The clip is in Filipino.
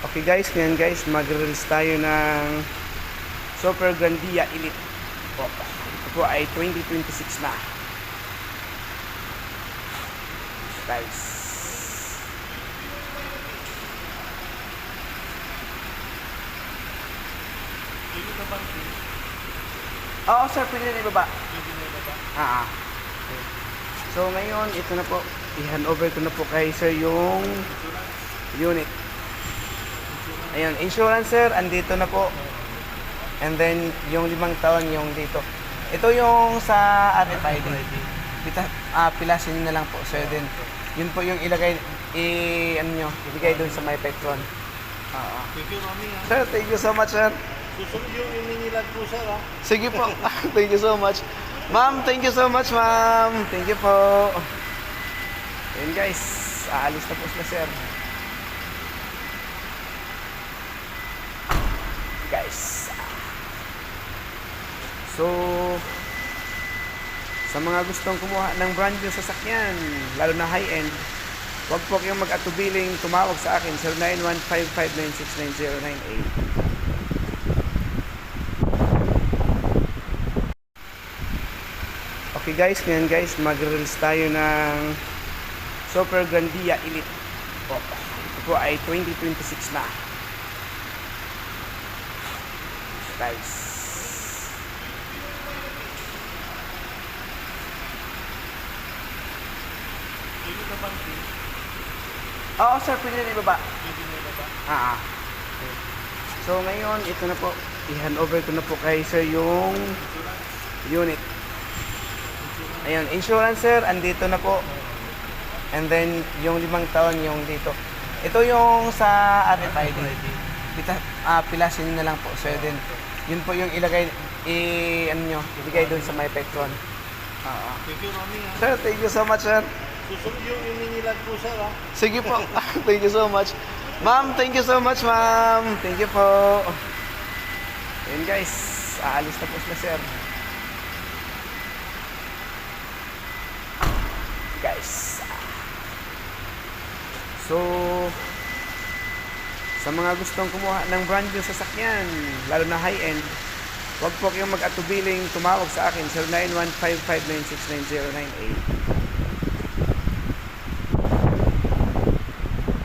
Okay guys, ngayon guys, mag-release tayo ng Super Grandia Elite. Ito po ay 2026 na. Guys. Oo sir, pwede na ibaba. Okay. So ngayon, ito na po. I-hand over ko na po kay sir yung unit. Ayun, insurance sir, andito na po. And then, yung 5 taon yung dito. Ito yung sa RFID. Pilasin nyo na lang po. So, then, yun po yung ilagay, ano nyo, ibigay doon sa my Petron. Thank you, Mami. Sir, thank you so much, sir. Susunod yung ininilad po, sir, ha? Sige po. Thank you so much. Ma'am, thank you so much, ma'am. Thank you po. Ayun guys, aalis na po sila, sir. Guys. So, sa mga gustong kumuha ng brand new sasakyan, lalo na high-end, huwag po kayong mag-atubiling tumawag sa akin, 0915-596-9098. Okay guys, ngayon guys, mag-release tayo ng Super Grandia Elite. Ito po ay 2026 na. Guys. Oo sir, pwede na ibaba. Okay. So ngayon, ito na po. I-hand over ko na po kay sir yung unit. Ayun, insurance sir, andito na po. And then, yung 5 taon yung dito. Ito yung sa RFID. Pilasin nyo na lang po. So, then, yun po yung ilagay, ano nyo, ibigay doon sa my Petron. Thank you, Mami, ha? Sir, thank you so much, sir. Susunod yung ininilad po, sir, ha? Sige po. Thank you so much. Ma'am, thank you so much, ma'am. Thank you po. Ayun guys, aalis na po sila, sir. Guys. So, sa mga gustong kumuha ng brand new sasakyan, lalo na high-end, huwag po kayong mag-atubiling tumawag sa akin, 0915-596-9098.